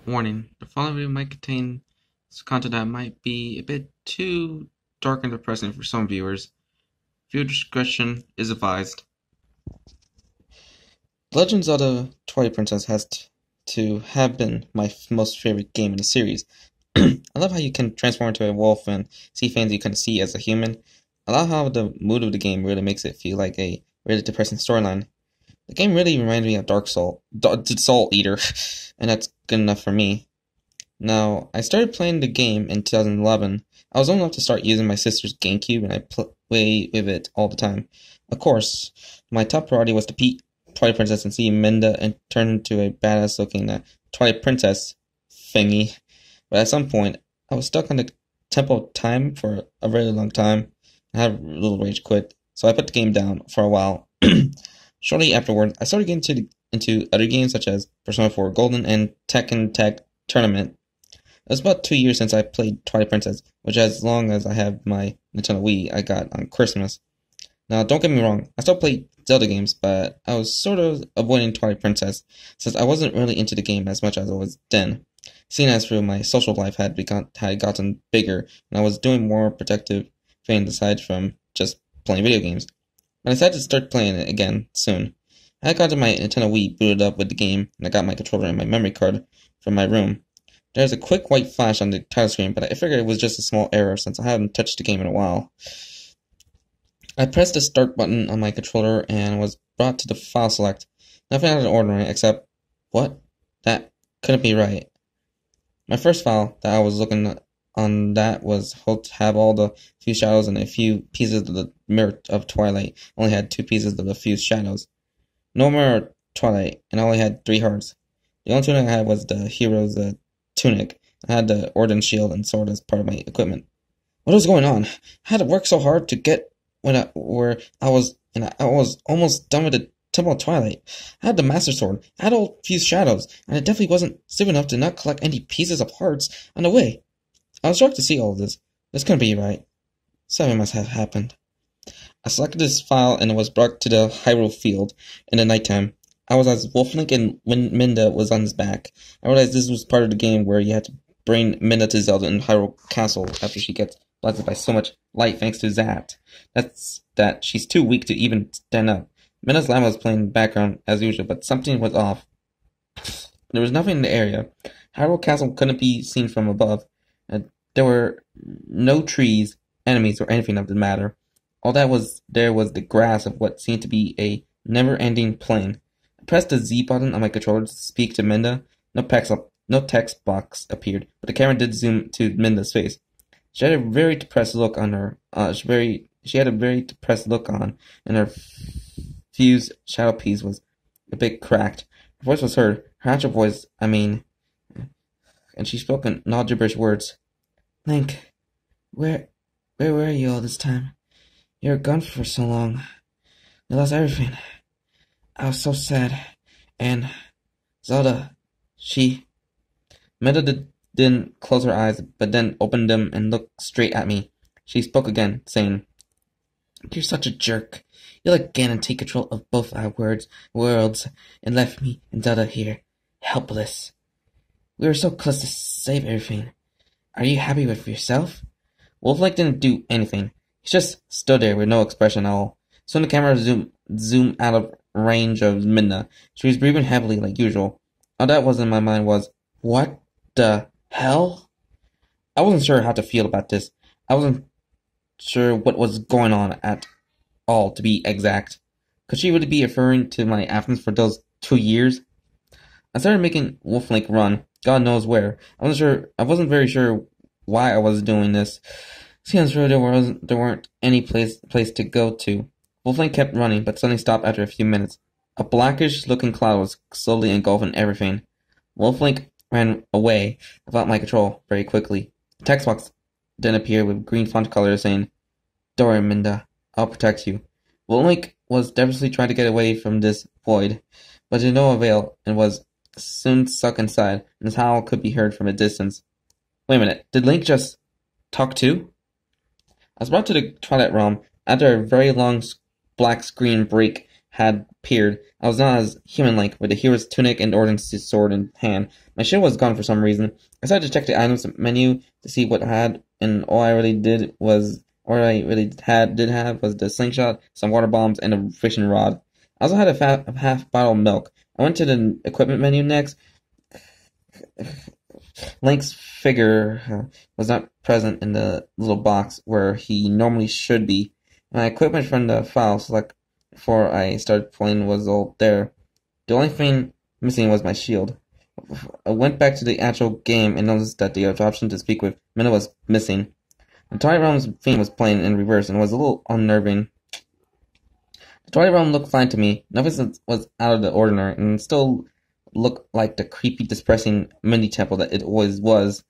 Warning: the following video might contain some content that might be a bit too dark and depressing for some viewers. Viewer discretion is advised. Legends of the Twilight Princess has to have been my most favorite game in the series. I love how you can transform into a wolf and see things you couldn't see as a human. I love how the mood of the game really makes it feel like a really depressing storyline. The game really reminded me of Soul Eater, and that's good enough for me. Now, I started playing the game in 2011. I was old enough to start using my sister's GameCube, and I play with it all the time. Of course, my top priority was to beat Twilight Princess and see Midna and turn into a badass-looking Twilight Princess thingy. But at some point, I was stuck on the tempo of time for a really long time. I had a little rage quit, so I put the game down for a while. Shortly afterward, I started getting into other games such as Persona 4 Golden and Tekken Tag Tournament. It was about 2 years since I played Twilight Princess, which as long as I have my Nintendo Wii I got on Christmas. Now, don't get me wrong, I still play Zelda games, but I was sort of avoiding Twilight Princess, since I wasn't really into the game as much as I was then. Seeing as through my social life had gotten bigger, and I was doing more protective things aside from just playing video games. I decided to start playing it again soon. I had gotten my Nintendo Wii booted up with the game, and I got my controller and my memory card from my room. There's a quick white flash on the title screen, but I figured it was just a small error since I hadn't touched the game in a while. I pressed the start button on my controller and was brought to the file select. Nothing out of the ordinary except, what? That couldn't be right. My first file that I was looking on that was to have all the fused shadows and a few pieces of the mirror of Twilight. Only had 2 pieces of the fused shadows. No mirror Twilight, and I only had 3 hearts. The only tunic I had was the hero's tunic. I had the Ordnance shield and sword as part of my equipment. What was going on? I had to work so hard to get I was almost done with the Temple of Twilight. I had the Master Sword, I had all fused shadows, and I definitely wasn't stupid enough to not collect any pieces of hearts on the way. I was shocked to see all of this. This couldn't be right. Something must have happened. I selected this file and it was brought to the Hyrule field in the nighttime. I was as Wolflink and Midna was on his back. I realized this was part of the game where you had to bring Midna to Zelda in Hyrule Castle after she gets blasted by so much light thanks to Zat. That she's too weak to even stand up. Midna's llama was playing in the background as usual, but something was off. There was nothing in the area. Hyrule Castle couldn't be seen from above. There were no trees, enemies, or anything of the matter. All that was there was the grass of what seemed to be a never-ending plain. I pressed the Z button on my controller to speak to Midna. No text box appeared, but the camera did zoom to Midna's face. She had a very depressed look on her. She had a very depressed look on, and her fused shadow piece was a bit cracked. Her voice was heard. Her actual voice, and she spoke in non-gibberish words. Link, where were you all this time? You were gone for so long. You lost everything. I was so sad. And Zelda, Midna didn't close her eyes, but then opened them and looked straight at me. She spoke again, saying, You're such a jerk. You let Ganon take control of both our worlds and left me and Zelda here, helpless. We were so close to save everything. Are you happy with yourself? Wolflink didn't do anything. He just stood there with no expression at all. Soon the camera zoomed out of range of Midna. She was breathing heavily like usual. All that was in my mind was, what the hell? I wasn't sure how to feel about this. I wasn't sure what was going on at all, to be exact. Could she really be referring to my absence for those 2 years? I started making Wolflink run, God knows where. I wasn't very sure why I was doing this. Seems sure there weren't any place to go to. Wolflink kept running, but suddenly stopped after a few minutes. A blackish-looking cloud was slowly engulfing everything. Wolflink ran away without my control very quickly. The text box then appeared with green font color saying, Don't worry, Midna, I'll protect you. Wolflink was desperately trying to get away from this void, but to no avail, and was soon stuck inside, and his howl could be heard from a distance. Wait a minute, did Link just talk too? I was brought to the Twilight Realm after a very long black screen break had appeared, I was not as human like, with the hero's tunic and ordnance sword in hand. My shield was gone for some reason. I decided to check the items menu to see what I had, and all I really did was, all I really did have was the slingshot, some water bombs, and a fishing rod. I also had a half bottle of milk. I went to the equipment menu next. Link's figure was not present in the little box where he normally should be. My equipment from the file select before I started playing was all there. The only thing missing was my shield. I went back to the actual game and noticed that the option to speak with Midna was missing. The Twilight Realm's theme was playing in reverse and was a little unnerving. The Twilight Realm looked fine to me. Nothing was out of the ordinary and still looked like the creepy, depressing mini temple that it always was.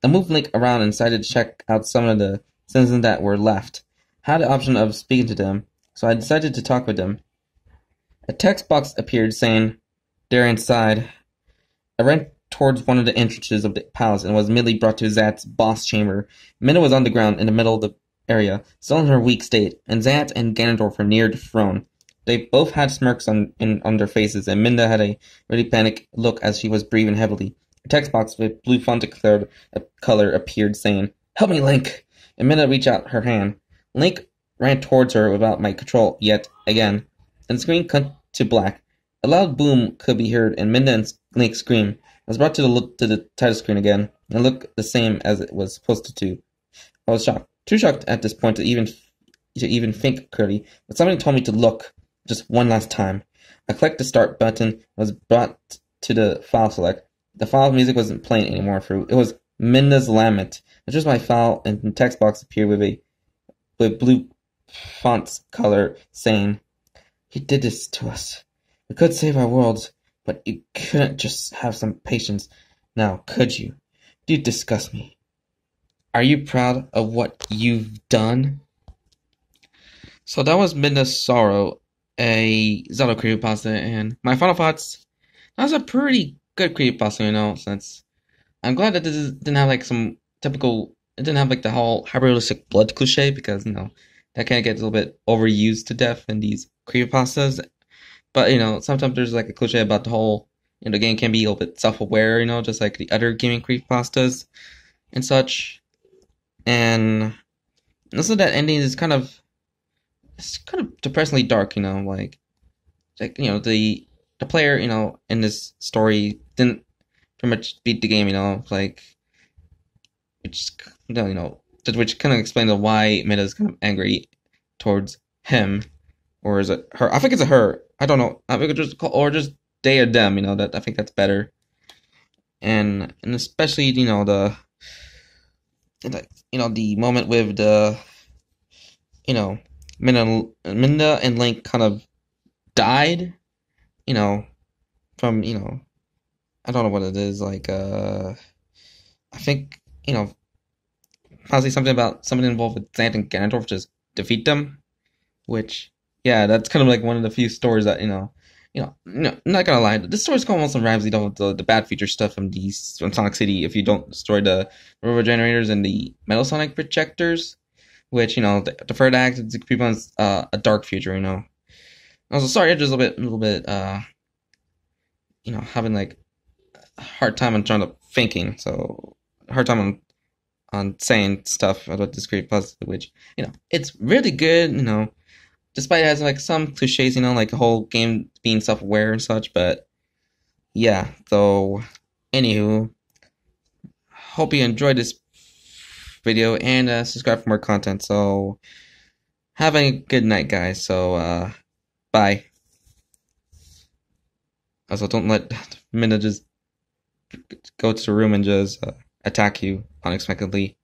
I moved Link around and decided to check out some of the citizens that were left. I had the option of speaking to them, so I decided to talk with them. A text box appeared saying, "They're inside." I ran towards one of the entrances of the palace and was immediately brought to Zat's boss chamber. Midna was on the ground in the middle of the area, still in her weak state, and Zat and Ganondorf were near the throne. They both had smirks on their faces, and Midna had a really panicked look as she was breathing heavily. A text box with blue font color appeared saying, "Help me, Link!" And Midna reached out her hand. Link ran towards her without my control yet again, and the screen cut to black. A loud boom could be heard, and Midna and Link screamed. I was brought to the title screen again, and it looked the same as it was supposed to. I was shocked, too shocked at this point to even think clearly, but something told me to look just one last time. I clicked the start button and was brought to the file select. The file music wasn't playing anymore. It was Midna's Lament. I chose my file, and the text box appeared with blue font color saying, "He did this to us. We could save our worlds, but you couldn't just have some patience now, could you? You disgust me. Are you proud of what you've done?" So that was Midna's Sorrow, a Zelda creepypasta, and my final thoughts. That was a pretty good creepypasta, since I'm glad that this didn't have like some typical. It didn't have like the whole hyper-realistic blood cliche because that kind of gets a little bit overused to death in these creepypastas. But sometimes there's like a cliche about the whole. The game can be a little bit self-aware, just like the other gaming creepypastas and such. And also that ending is kind of depressingly dark, the player, in this story didn't pretty much beat the game, which which kind of explains why Midna's kind of angry towards him, or is it her? I think it's a her. I don't know. I think it's just they or them. That I think that's better, and especially the moment with the Midna and Link kind of died, from I don't know what it is, I think possibly something involved with Zant and Ganondorf just defeat them, which that's kind of like one of the few stories that not gonna lie, this story's going on some Ramsey, the bad feature stuff from Sonic City if you don't destroy the river generators and the Metal Sonic projectors, which the third act is a dark future, Also, sorry, I'm just a little bit having like a hard time on trying to thinking, so hard time on saying stuff about this creepypasta, which it's really good, despite it has like some cliches, like the whole game being self-aware and such, but yeah. So, anywho, hope you enjoyed this video and subscribe for more content. So, have a good night, guys. So, bye. Also, don't let Midna just go to the room and just attack you unexpectedly.